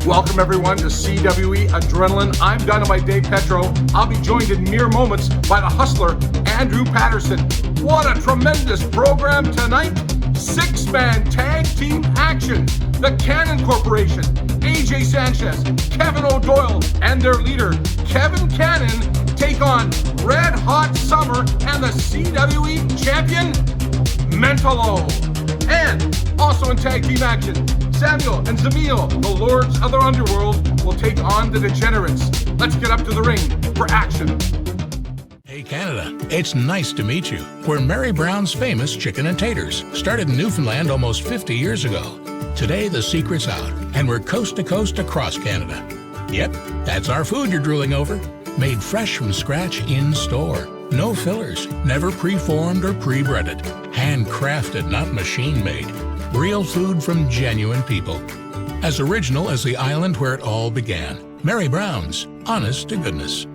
Welcome everyone to CWE Adrenaline. I'm Dynamite Dave Petro. I'll be joined in mere moments by the hustler, Andrew Patterson. What a tremendous program tonight. 6-man tag team action. The Cannon Corporation, AJ Sanchez, Kevin O'Doyle, and their leader, Kevin Cannon, take on Red Hot Summer and the CWE champion, Mentalo. And also in tag team action, Samuel and Zamil, the Lords of the Underworld, will take on the Degenerates. Let's get up to the ring for action. Hey Canada, it's nice to meet you. We're Mary Brown's famous chicken and taters, started in Newfoundland almost 50 years ago. Today the secret's out, and we're coast to coast across Canada. Yep, that's our food you're drooling over. Made fresh from scratch in store. No fillers, never pre-formed or pre-breaded. Handcrafted, not machine-made. Real food from genuine people. As original as the island where it all began. Mary Brown's, honest to goodness.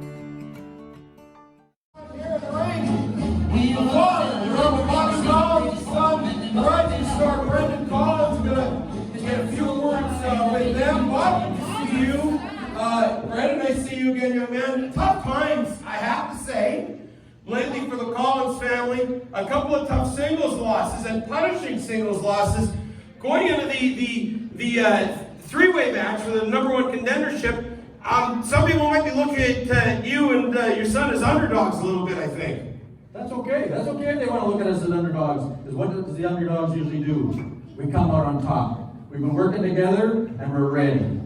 Brendan, I see you again, young man. Tough times, I have to say, lately for the Collins family. A couple of tough singles losses and punishing singles losses. Going into the three-way match for the #1 contendership, some people might be looking at you and your son as underdogs a little bit, I think. That's okay. That's okay if they want to look at us as underdogs, because what does the underdogs usually do? We come out on top. We've been working together, and we're ready.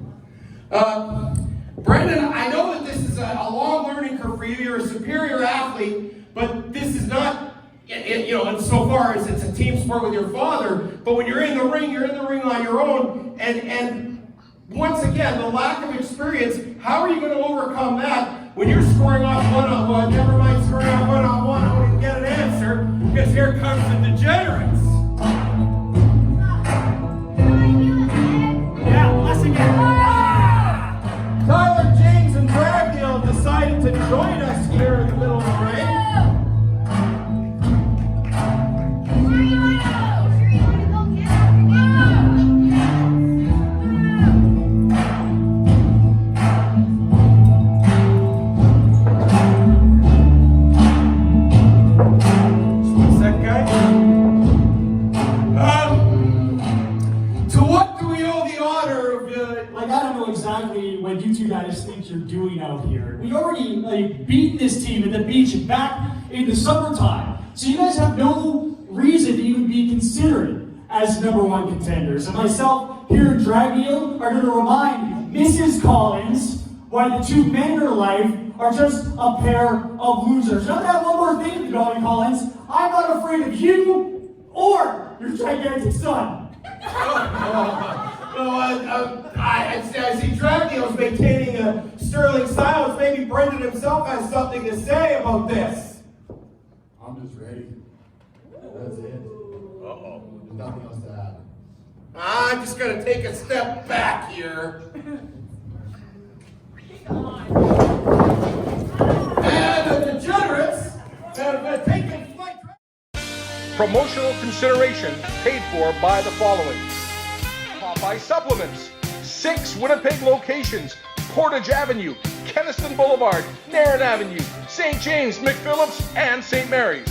Brendan, I know that this is a long learning curve for you. You're a superior athlete, but this is not, insofar as it's a team sport with your father. But when you're in the ring on your own. And once again, the lack of experience, how are you going to overcome that when you're scoring off one-on-one? Never mind scoring off one-on-one, I wouldn't get an answer, because here comes the Degenerates. Yeah, listen again. Tyler, James, and Bradfield decided to join us here in the middle of the ring. Second guy. To what do we owe the honor of Like, I don't know exactly what you two guys think you're doing out here. We already beat this team at the beach back in the summertime. So you guys have no reason to even be considered as #1 contenders. And myself here in Dragheel are going to remind Mrs. Collins why the two men in her life are just a pair of losers. Now, I have one more thing to Dolly Collins. I'm not afraid of you or your gigantic son. I see Dragneel's maintaining a sterling silence. Maybe Brendan himself has something to say about this. I'm just ready. That's it. Uh-oh. There's nothing else to add. I'm just going to take a step back here. And the Degenerates have taken flight. Promotional consideration paid for by the following: Popeye Supplements, 6 Winnipeg locations: Portage Avenue, Kenniston Boulevard, Narran Avenue, St. James, McPhillips, and St. Mary's.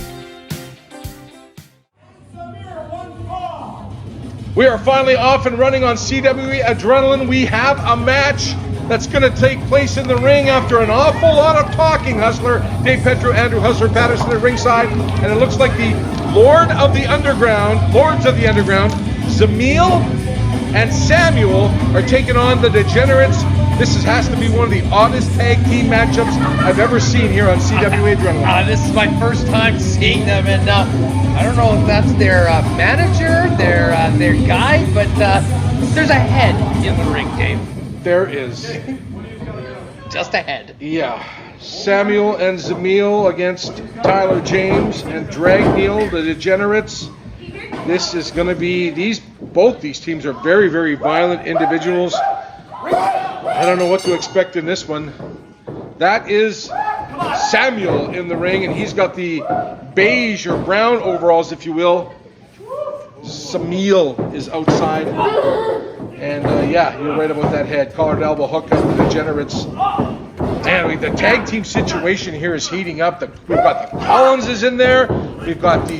We are finally off and running on CWE Adrenaline. We have a match that's going to take place in the ring after an awful lot of talking. Hustler Dave Petro, Andrew Hustler Patterson at ringside, and it looks like the Lords of the Underground, Zamil and Samuel are taking on the Degenerates. This has to be one of the oddest tag team matchups I've ever seen here on CWE Adrenaline. This is my first time seeing them, and I don't know if that's their manager, their guy, but there's a head in the ring, Dave. There is. Just a head. Yeah. Samuel and Zamil against Tyler James and Dragneil, the Degenerates. This is going to be, both these teams are very, very violent individuals. I don't know what to expect in this one. That is Samuel in the ring, and he's got the beige or brown overalls, if you will. Zamil is outside. And yeah, you're right about that head. Collar elbow hook up the Degenerates. Man, the tag team situation here is heating up. We've got the Collinses in there. We've got the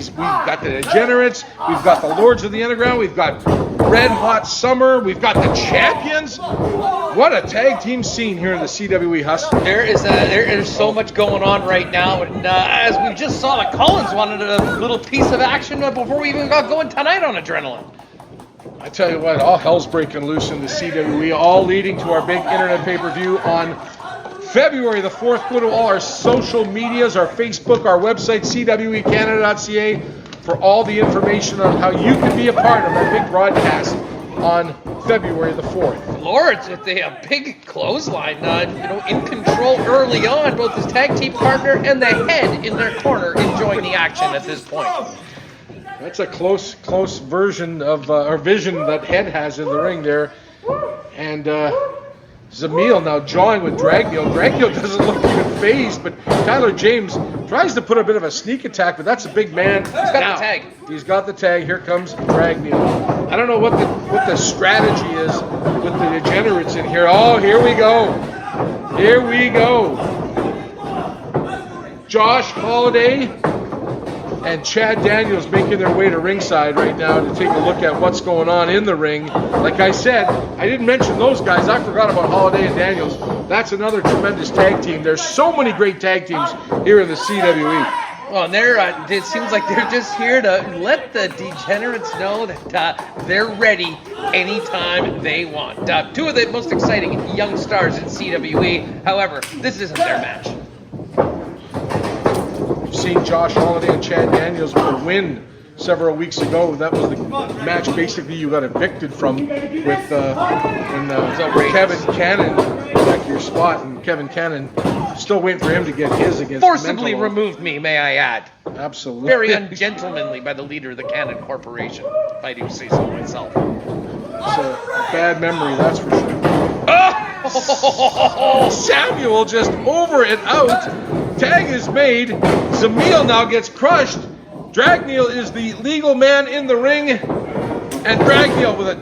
Degenerates. We've got the Lords of the Underground. We've got Red Hot Summer. We've got the Champions. What a tag team scene here in the CWE Hustle. There is so much going on right now, and as we just saw, the Collins wanted a little piece of action before we even got going tonight on Adrenaline. I tell you what, all hell's breaking loose in the CWE, all leading to our big internet pay-per-view on February the 4th. Go to all our social medias, our Facebook, our website, cwecanada.ca, for all the information on how you can be a part of our big broadcast on February the 4th. Lords, they a big clothesline, in control early on, both his tag team partner and the head in their corner enjoying the action at this point. That's a close version of or vision that Head has in the ring there. And Zamil now jawing with Dragneel. Dragneel doesn't look even phased, but Tyler James tries to put a bit of a sneak attack, but that's a big man. He's got the tag. He's got the tag. Here comes Dragneel. I don't know what the strategy is with the Degenerates in here. Oh, here we go. Here we go. Josh Holiday and Chad Daniels making their way to ringside right now to take a look at what's going on in the ring. Like I said, I didn't mention those guys. I forgot about Holiday and Daniels. That's another tremendous tag team. There's so many great tag teams here in the CWE. Well, and it seems like they're just here to let the Degenerates know that they're ready anytime they want. Two of the most exciting young stars in CWE. However, this isn't their match. Seen Josh Holiday and Chad Daniels with a win several weeks ago. That was the match basically you got evicted from with when Kevin Cannon back your spot, and Kevin Cannon still waiting for him to get his against Forcibly Mentalo. Removed me, may I add. Absolutely. Very ungentlemanly by the leader of the Cannon Corporation, if I do say so myself. It's a bad memory, that's for sure. Oh! Samuel just over and out. Tag is made. Zamil now gets crushed. Dragneel is the legal man in the ring. And Dragneel with a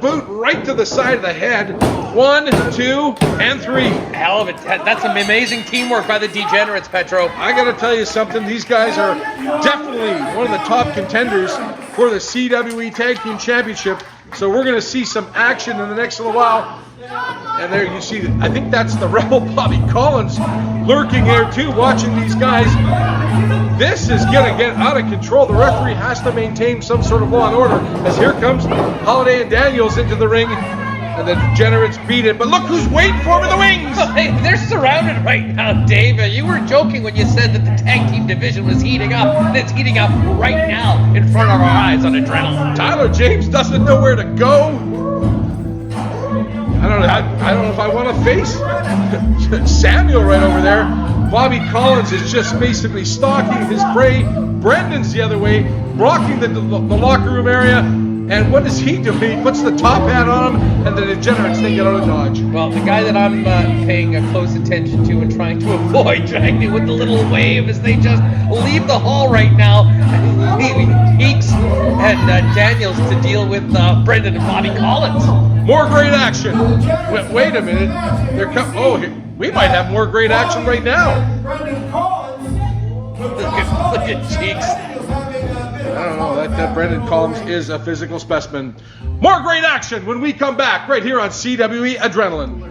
boot right to the side of the head. 1, 2, and 3. Hell of it. That's some amazing teamwork by the Degenerates, Petro. I got to tell you something. These guys are definitely one of the top contenders for the CWE Tag Team Championship. So we're going to see some action in the next little while. And there you see, I think that's the Rebel Bobby Collins lurking there too, watching these guys. This is going to get out of control. The referee has to maintain some sort of law and order, as here comes Holiday and Daniels into the ring. And the Degenerates beat it. But look who's waiting for him in the wings! Hey, they're surrounded right now, Dave. You were joking when you said that the tag team division was heating up. And it's heating up right now in front of our eyes on Adrenaline. Tyler James doesn't know where to go. I don't know if I want to face Samuel right over there. Bobby Collins is just basically stalking his prey. Brendan's the other way, blocking the locker room area. And what does he do? He puts the top hat on him, and the Degenerates they get out of dodge. Well, the guy that I'm paying a close attention to and trying to avoid Dragneel with the little wave as they just leave the hall right now. Heeks and Daniels to deal with Brendan and Bobby Collins. More great action. Wait a minute. We might have more great action right now. Look at Cheeks. I don't know, that Brendan Collins is a physical specimen. More great action when we come back right here on CWE Adrenaline.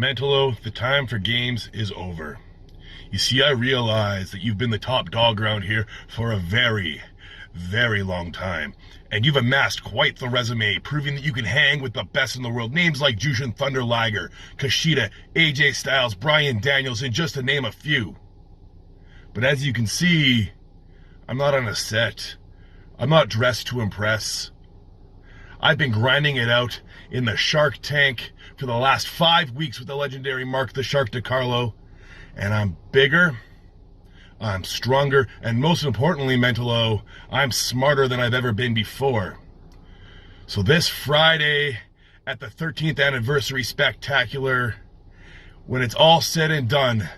Mentalo, the time for games is over. You see, I realize that you've been the top dog around here for a very, very long time. And you've amassed quite the resume, proving that you can hang with the best in the world. Names like Jushin Thunder Liger, Kushida, AJ Styles, Bryan Danielson, just to name a few. But as you can see, I'm not on a set. I'm not dressed to impress. I've been grinding it out in the Shark Tank for the last 5 weeks with the legendary Mark the Shark DiCarlo. And I'm bigger, I'm stronger, and most importantly, Mentalo, I'm smarter than I've ever been before. So this Friday, at the 13th Anniversary Spectacular, when it's all said and done,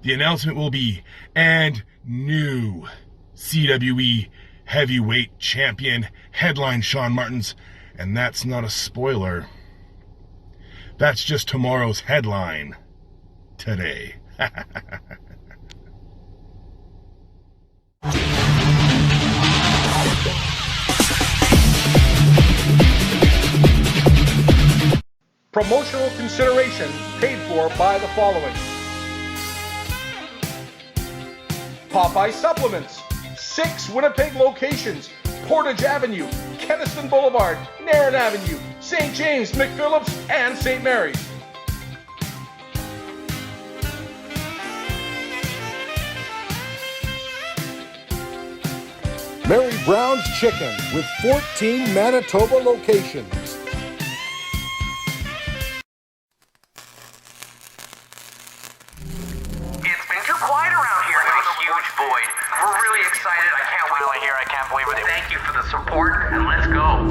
the announcement will be, and new CWE Heavyweight Champion, headline Shawn Martins, and that's not a spoiler. That's just tomorrow's headline, today. Promotional consideration paid for by the following: Popeye Supplements, 6 Winnipeg locations: Portage Avenue, Kenniston Boulevard, Narran Avenue, St. James, McPhillips, and St. Mary's. Mary Brown's Chicken with 14 Manitoba locations. It's been too quiet around here. There's a huge void. We're really excited. I can't wait to hear. I can't believe it. Thank you for the support, and let's go.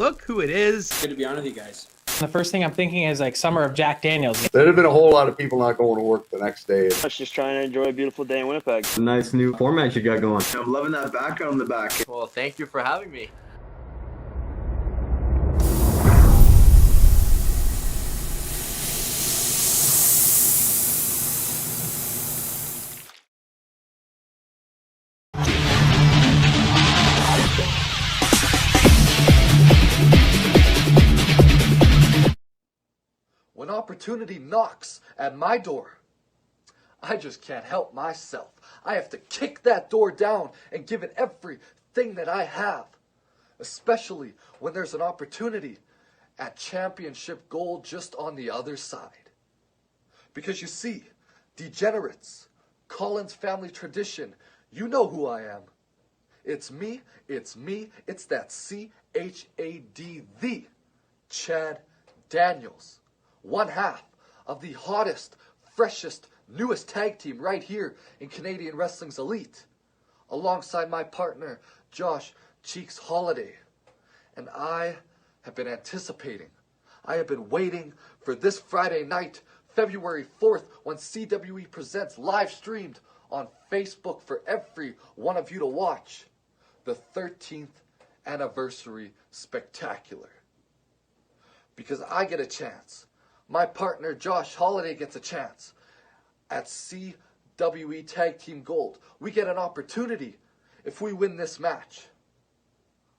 Look who it is. Good to be on with you guys. The first thing I'm thinking is like Summer of Jack Daniels. There'd have been a whole lot of people not going to work the next day. I was just trying to enjoy a beautiful day in Winnipeg. Nice new format you got going. I'm loving that background in the back. Well, thank you for having me. When opportunity knocks at my door, I just can't help myself. I have to kick that door down and give it everything that I have, especially when there's an opportunity at championship gold just on the other side. Because you see, Degenerates, Collins family tradition, you know who I am. It's me, it's that C-H-A-D, the Chad Daniels. One half of the hottest, freshest, newest tag team right here in Canadian Wrestling's Elite, alongside my partner, Josh Cheeks Holiday. And I have been anticipating, I have been waiting for this Friday night, February 4th, when CWE presents live streamed on Facebook for every one of you to watch, the 13th Anniversary Spectacular. Because I get a chance. My partner, Josh Holiday, gets a chance. At CWE Tag Team Gold, we get an opportunity if we win this match.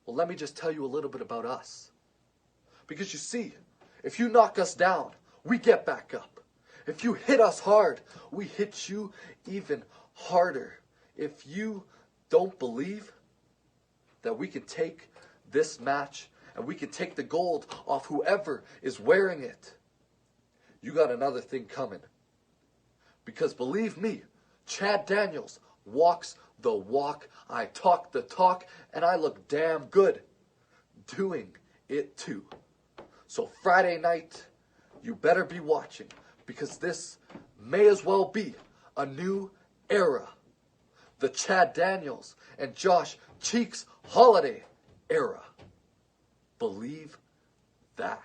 Well, let me just tell you a little bit about us. Because you see, if you knock us down, we get back up. If you hit us hard, we hit you even harder. If you don't believe that we can take this match and we can take the gold off whoever is wearing it, you got another thing coming. Because believe me, Chad Daniels walks the walk, I talk the talk, and I look damn good doing it too. So Friday night, you better be watching, because this may as well be a new era. The Chad Daniels and Josh Cheeks Holiday era. Believe that.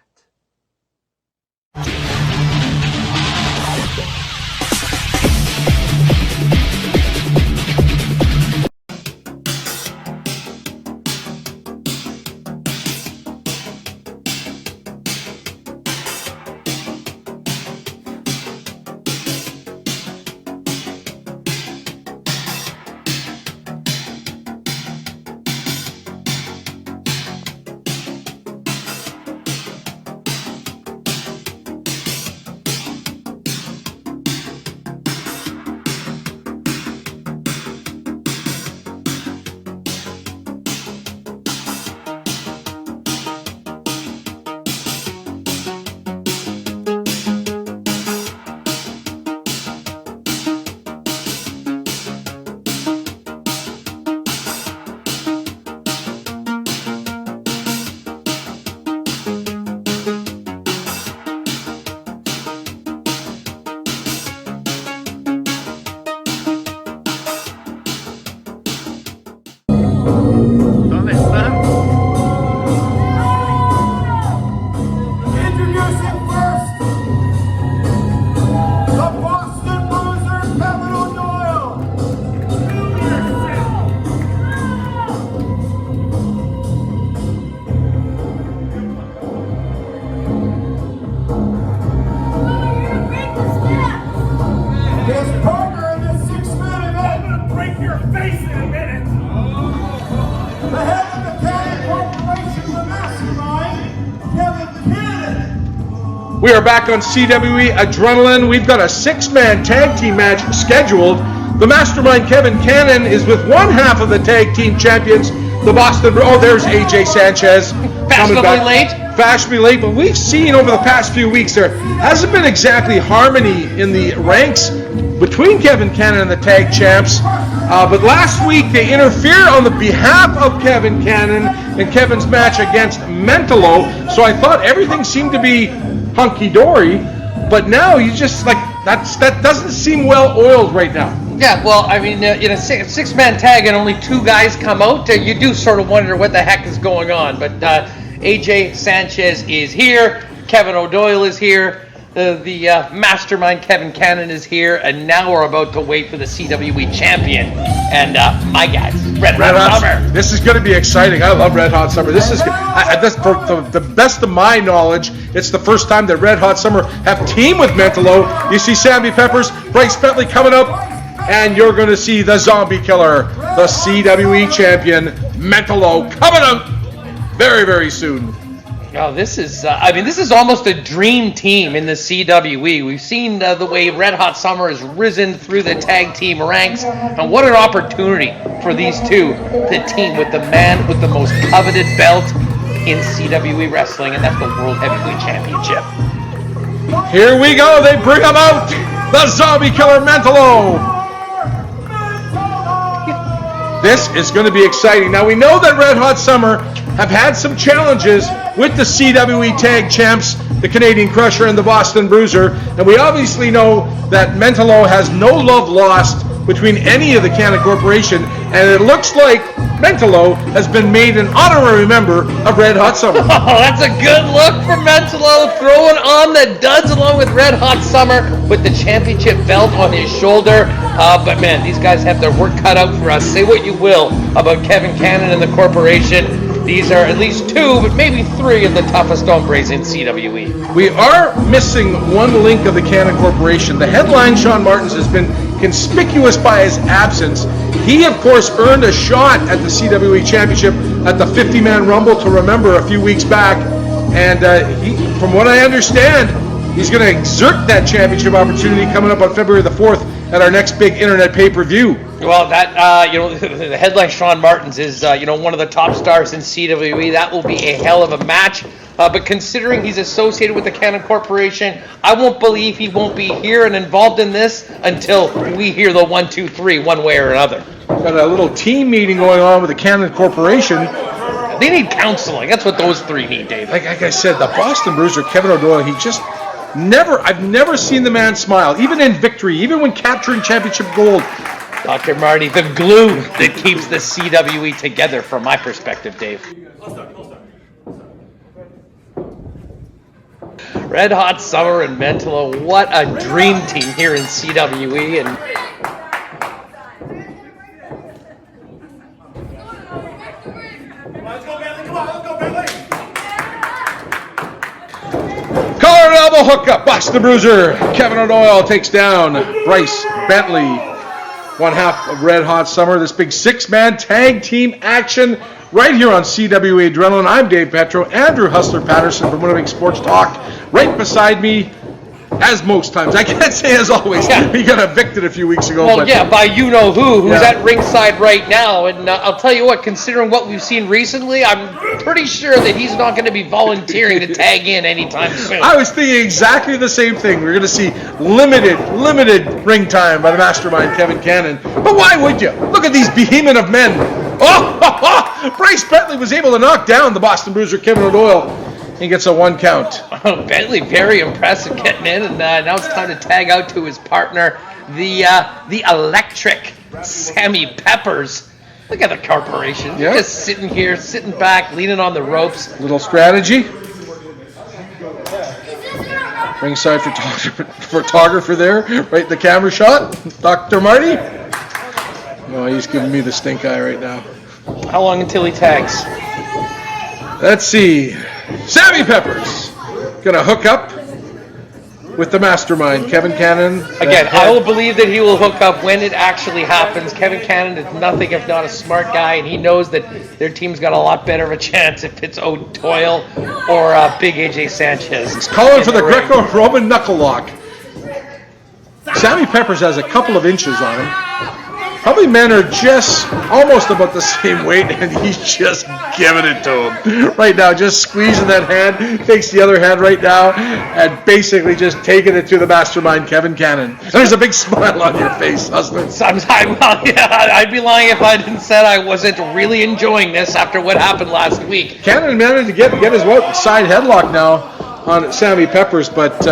We are back on CWE Adrenaline. We've got a 6-man tag team match scheduled. The mastermind Kevin Cannon is with one half of the tag team champions, the Boston. Oh, there's AJ Sanchez. Fashionably late, but we've seen over the past few weeks there hasn't been exactly harmony in the ranks between Kevin Cannon and the tag champs. But last week they interfered on the behalf of Kevin Cannon in Kevin's match against Mentalo. So I thought everything seemed to be hunky-dory, but now you just like that doesn't seem well oiled right now. Yeah, well, I mean, in a six-man tag and only 2 guys come out, you do sort of wonder what the heck is going on. But AJ Sanchez is here, Kevin O'Doyle is here, the mastermind Kevin Cannon is here, and now we're about to wait for the CWE champion and my guys, Red Hot Summer. This is going to be exciting. I love Red Hot Summer. This is for the best of my knowledge. It's the first time that Red Hot Summer have teamed with Mentalo. You see Sammy Peppers, Bryce Bentley coming up, and you're going to see the Zombie Killer, the CWE champion, Mentalo, coming out very, very soon. Oh, this is, this is almost a dream team in the CWE. We've seen the way Red Hot Summer has risen through the tag team ranks, and what an opportunity for these two to team with the man with the most coveted belt in CWE wrestling, and that's the World Heavyweight Championship. Here we go. They bring him out, the Zombie Killer Mentalo. This is going to be exciting. Now, we know that Red Hot Summer have had some challenges with the CWE Tag Champs, the Canadian Crusher and the Boston Bruiser, and we obviously know that Mentalo has no love lost between any of the Cannon Corporation, and it looks like Mentalo has been made an honorary member of Red Hot Summer. Oh, that's a good look for Mentalo, throwing on the duds along with Red Hot Summer with the championship belt on his shoulder. But man, these guys have their work cut out for us. Say what you will about Kevin Cannon and the corporation. These are at least 2, but maybe 3 of the toughest hombres in CWE. We are missing one link of the Cannon Corporation. The headline, Sean Martins, has been conspicuous by his absence. He, of course, earned a shot at the CWE Championship at the 50-man Rumble to remember a few weeks back. And from what I understand, he's going to exert that championship opportunity coming up on February the 4th at our next big internet pay-per-view. Well, that, the headline Sean Martins is, one of the top stars in CWE. That will be a hell of a match. But considering he's associated with the Cannon Corporation, I won't believe he won't be here and involved in this until we hear the 1, 2, 3 one way or another. Got a little team meeting going on with the Cannon Corporation. They need counseling. That's what those 3 need, Dave. Like I said, the Boston Bruiser, Kevin O'Doyle, I've never seen the man smile, even in victory, even when capturing championship gold. Dr. Marty, the glue that keeps the CWE together from my perspective, Dave. Red Hot Summer and Mentalo, what a dream team here in CWE. And collar elbow hookup, Boston Bruiser. Kevin O'Doyle takes down Bryce Bentley. One half of Red Hot Summer. This big 6-man tag team action right here on CWE Adrenaline. I'm Dave Petro, Andrew Hustler Patterson from Winnipeg Sports Talk. Right beside me, as most times, I can't say as always, he got evicted a few weeks ago. Well, by you-know-who's at ringside right now. And I'll tell you what, considering what we've seen recently, I'm pretty sure that he's not going to be volunteering to tag in anytime soon. I was thinking exactly the same thing. We're going to see limited ring time by the mastermind, Kevin Cannon. But why would you? Look at these behemoth of men. Oh, Bryce Bentley was able to knock down the Boston Bruiser, Kevin O'Doyle. He gets a 1 count. Bentley very impressive getting in, and now it's time to tag out to his partner, the electric Sammy Peppers. Look at the corporation. Yep. Just sitting here, sitting back, leaning on the ropes. Little strategy. Ringside photographer there, right in the camera shot. Dr. Marty. Oh, he's giving me the stink eye right now. How long until he tags? Let's see. Sammy Peppers gonna hook up with the mastermind, Kevin Cannon. Again, I will believe that he will hook up when it actually happens. Kevin Cannon is nothing if not a smart guy, and he knows that their team's got a lot better of a chance if it's O'Doyle or Big AJ Sanchez. He's calling for the Greco-Roman knuckle lock. Sammy Peppers has a couple of inches on him. Probably men are just almost about the same weight, and he's just giving it to him right now. Just squeezing that hand, takes the other hand right now, and basically just taking it to the mastermind, Kevin Cannon. There's a big smile on your face, husband. I'd be lying if I didn't say I wasn't really enjoying this after what happened last week. Cannon managed to get his side headlock now on Sammy Peppers, but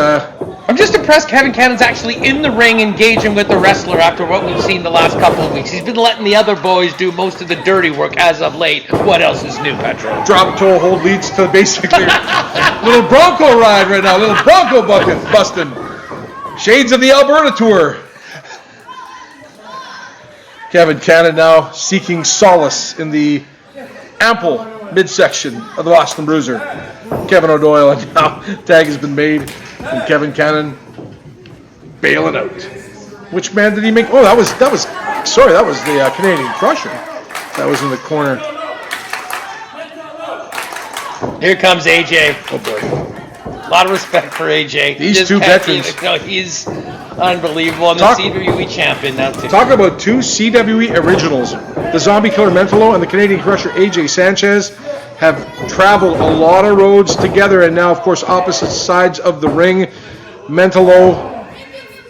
I'm just impressed Kevin Cannon's actually in the ring engaging with the wrestler after what we've seen the last couple of weeks. He's been letting the other boys do most of the dirty work as of late. What else is new, Petro? Drop toe hold leads to basically a little Bronco ride right now, a little Bronco bucket busting. Shades of the Alberta tour. Kevin Cannon now seeking solace in the ample midsection of the Boston Bruiser. Kevin O'Doyle, and now tag has been made, and Kevin Cannon bailing out. Which man did he make? Oh, that was the Canadian Crusher. That was in the corner. Here comes AJ. Oh boy. A lot of respect for AJ. These two veterans. He's unbelievable. And the CWE champion now too. Talking about two CWE originals. The Zombie Killer Mentalo and the Canadian Crusher AJ Sanchez have traveled a lot of roads together, and now, of course, opposite sides of the ring. Mentalo,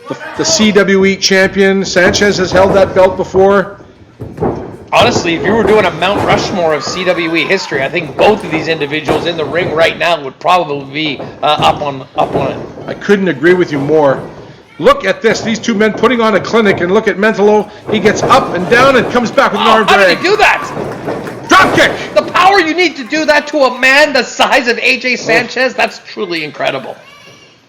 the CWE champion. Sanchez has held that belt before. Honestly, if you were doing a Mount Rushmore of CWE history, I think both of these individuals in the ring right now would probably be up on it. I couldn't agree with you more. Look at this. These two men putting on a clinic, and look at Mentalo. He gets up and down and comes back with an arm drag. How did he do that? Drop kick. The power you need to do that to a man the size of AJ Sanchez, that's truly incredible.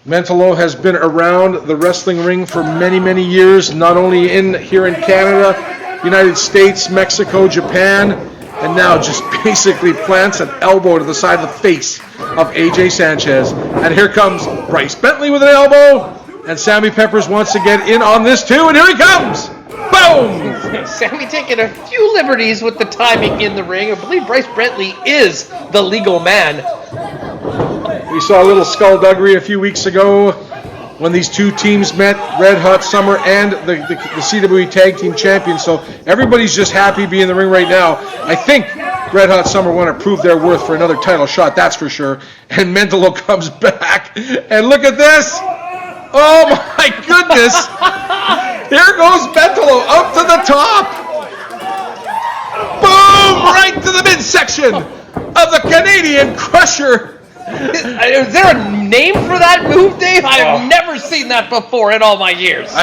Mentalo has been around the wrestling ring for many, many years, not only here in Canada, United States, Mexico, Japan, and now just basically plants an elbow to the side of the face of AJ Sanchez. And here comes Bryce Bentley with an elbow, and Sammy Peppers wants to get in on this too, and here he comes! Boom! Sammy taking a few liberties with the timing in the ring. I believe Bryce Bentley is the legal man. We saw a little skullduggery a few weeks ago when these two teams met, Red Hot Summer and the CWE Tag Team Champions. So everybody's just happy being in the ring right now. I think Red Hot Summer want to prove their worth for another title shot, that's for sure. And Mentalo comes back, and look at this! Oh my goodness! Here goes Mentalo up to the top! Boom! Right to the midsection of the Canadian Crusher! Is there a name for that move, Dave? I've never seen that before in all my years.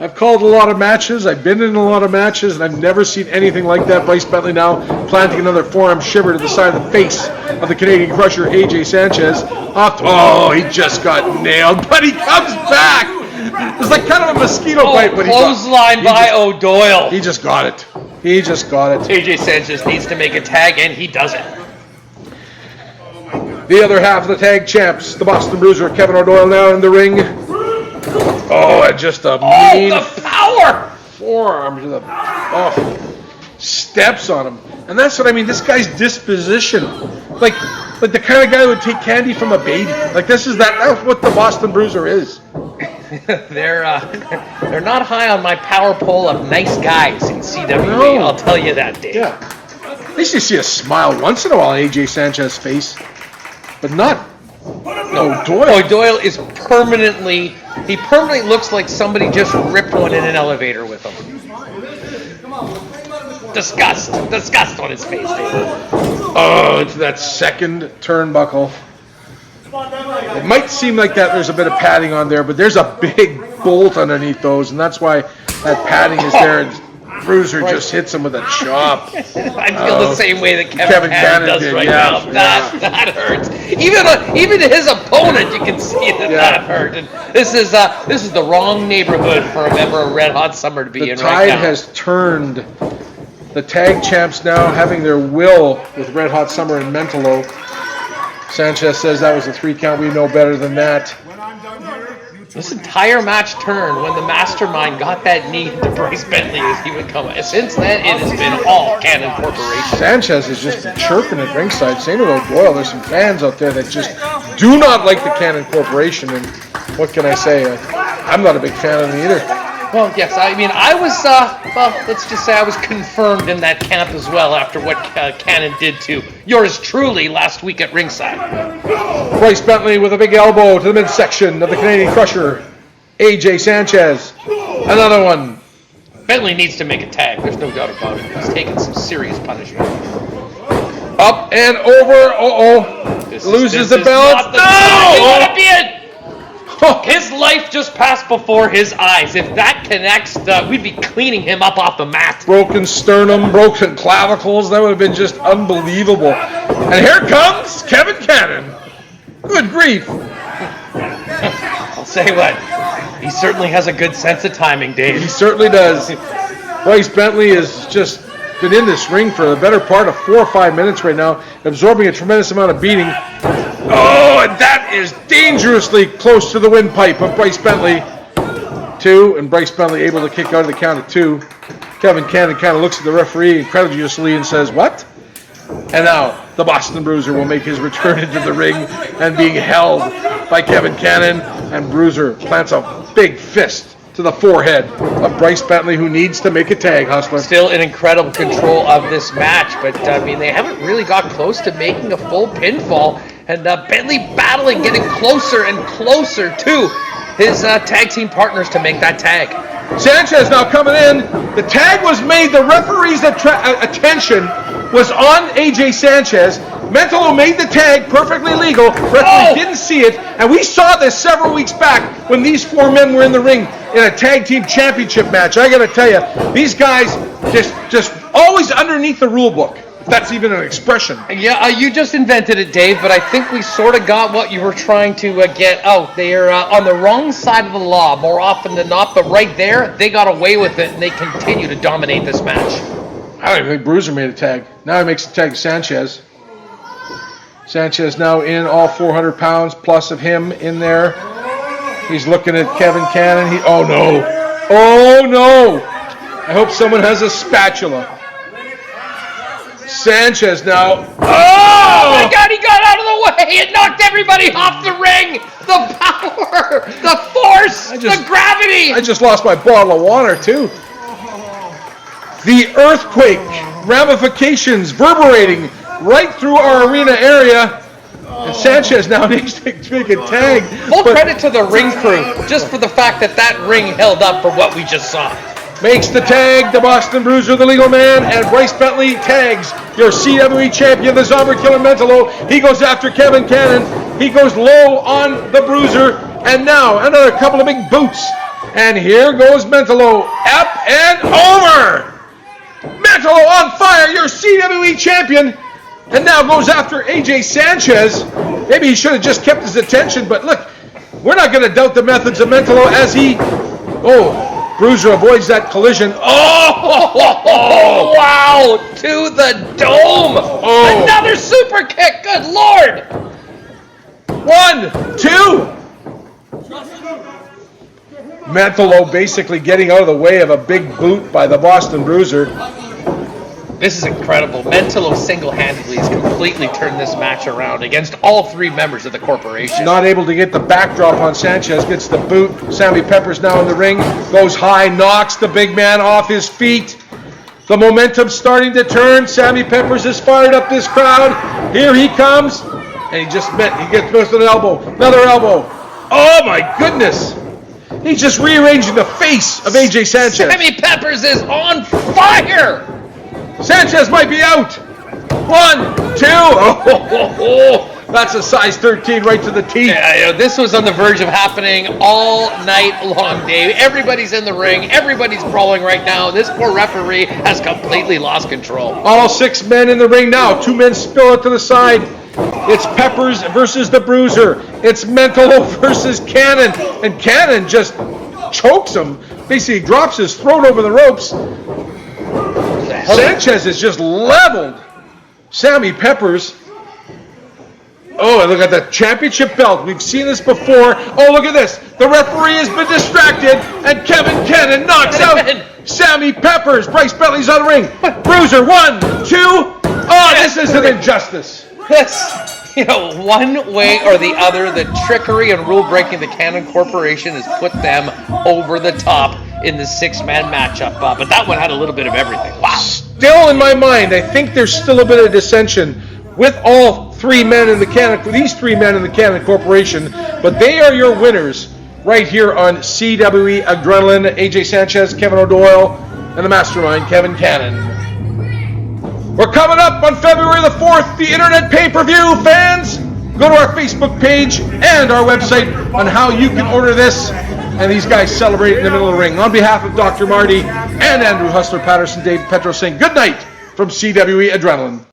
I've called a lot of matches. I've been in a lot of matches, and I've never seen anything like that. Bryce Bentley now planting another forearm shiver to the side of the face of the Canadian Crusher, AJ Sanchez. He just got nailed, but he comes back. It's like kind of a mosquito bite, but clothesline by O'Doyle. He just got it. He just got it. AJ Sanchez needs to make a tag, and he does it. The other half of the tag champs, the Boston Bruiser, Kevin O'Doyle now in the ring. And just a mean the power! Forearm to the steps on him. And that's what I mean, this guy's disposition. Like the kind of guy who would take candy from a baby. Like that's what the Boston Bruiser is. They're not high on my power poll of nice guys in CWE, I'll tell you that, Dave. Yeah. At least you see a smile once in a while on AJ Sanchez's face. But not O'Doyle. O'Doyle is permanently looks like somebody just ripped one in an elevator with him. Disgust on his face, Dave. Into that second turnbuckle. It might seem like that there's a bit of padding on there, but there's a big bolt underneath those, and that's why that padding is there. And Bruiser just hits him with a chop. I feel the same way that Kevin Cannon does did, right now. That hurts. Even his opponent, you can see that hurt. And this is the wrong neighborhood for a member of Red Hot Summer to be in right now. The tide has turned. The tag champs now having their will with Red Hot Summer and Mentalo. Sanchez says that was a 3 count. We know better than that. This entire match turned when the mastermind got that knee to Bryce Bentley as he would come. Since then, it has been all Cannon Corporation. Sanchez is just chirping at ringside. Same with O'Doyle. There's some fans out there that just do not like the Cannon Corporation. And what can I say? I'm not a big fan of them either. Well, yes, I mean, I was, let's just say I was confirmed in that camp as well after what Cannon did to yours truly last week at ringside. Bryce Bentley with a big elbow to the midsection of the Canadian Crusher. AJ Sanchez. Another one. Bentley needs to make a tag. There's no doubt about it. He's taking some serious punishment. Up and over. Loses the belt. No! You want to be in! His life just passed before his eyes. If that connects, we'd be cleaning him up off the mat. Broken sternum, broken clavicles. That would have been just unbelievable. And here comes Kevin Cannon. Good grief. I'll say what. He certainly has a good sense of timing, Dave. He certainly does. Bryce Bentley has just been in this ring for the better part of 4 or 5 minutes right now, absorbing a tremendous amount of beating. Oh, and that is dangerously close to the windpipe of Bryce Bentley. 2, and Bryce Bentley able to kick out of the count at 2. Kevin Cannon kind of looks at the referee incredulously and says, "What?" And now the Boston Bruiser will make his return into the ring and being held by Kevin Cannon, and Bruiser plants a big fist to the forehead of Bryce Bentley, who needs to make a tag, Hustler. Still in incredible control of this match, but I mean, they haven't really got close to making a full pinfall. And Bentley battling, getting closer and closer to his tag team partners to make that tag. Sanchez now coming in. The tag was made. The referee's attention was on AJ Sanchez. Mentalo made the tag perfectly legal. Referee didn't see it. And we saw this several weeks back when these 4 men were in the ring in a tag team championship match. I got to tell you, these guys just always underneath the rule book. If that's even an expression. Yeah, you just invented it, Dave, but I think we sort of got what you were trying to get out. They're on the wrong side of the law more often than not, but right there, they got away with it, and they continue to dominate this match. I don't think Bruiser made a tag. Now he makes the tag to Sanchez. Sanchez now in, all 400 pounds plus of him in there. He's looking at Kevin Cannon. Oh, no. Oh, no. I hope someone has a spatula. Sanchez now. Oh my God, he got out of the way. It knocked everybody off the ring. The power, the force, the gravity. I just lost my bottle of water, too. The earthquake ramifications reverberating right through our arena area. And Sanchez now needs to make a tag. Full credit to the ring crew just for the fact that that ring held up for what we just saw. Makes the tag, the Boston Bruiser, the legal man, and Bryce Bentley tags your CWE champion, the Zombie Killer Mentalo. He goes after Kevin Cannon. He goes low on the Bruiser, and now another couple of big boots. And here goes Mentalo, up and over. Mentalo on fire, your CWE champion, and now goes after AJ Sanchez. Maybe he should have just kept his attention, but look, we're not going to doubt the methods of Mentalo as he... Bruiser avoids that collision. Oh, wow! To the dome! Another super kick, good Lord! 1, 2. Mentalo basically getting out of the way of a big boot by the Boston Bruiser. This is incredible. Mentalo single-handedly has completely turned this match around against all 3 members of the corporation. Not able to get the backdrop on Sanchez, gets the boot. Sammy Pepper's now in the ring, goes high, knocks the big man off his feet. The momentum's starting to turn. Sammy Peppers has fired up this crowd. Here he comes, and he gets missed an elbow. Another elbow. Oh my goodness. He's just rearranging the face of AJ Sanchez. Sammy Peppers is on fire! Sanchez might be out. 1, 2. That's a size 13 right to the teeth. Yeah, this was on the verge of happening all night long, Dave. Everybody's in the ring. Everybody's brawling right now. This poor referee has completely lost control. All 6 men in the ring now. 2 men spill it to the side. It's Peppers versus the Bruiser. It's Mentalo versus Cannon. And Cannon just chokes him. Basically drops his throat over the ropes. Sanchez has just leveled Sammy Peppers. Oh, and look at the championship belt. We've seen this before. Oh, look at this. The referee has been distracted, and Kevin Cannon knocks out Sammy Peppers. Bryce Bentley's on the ring. Bruiser, 1, 2. Oh, this is an injustice. This, one way or the other, the trickery and rule breaking the Cannon Corporation has put them over the top in the 6-man matchup. But that one had a little bit of everything. Wow. Still in my mind, I think there's still a bit of dissension with all these 3 men in the Cannon Corporation, but they are your winners right here on CWE Adrenaline. AJ Sanchez, Kevin O'Doyle, and the mastermind, Kevin Cannon. We're coming up on February the 4th, the Internet Pay-Per-View. Fans, go to our Facebook page and our website on how you can order this. And these guys celebrate in the middle of the ring. On behalf of Dr. Marty and Andrew Hustler Patterson, Dave Petro saying good night from CWE Adrenaline.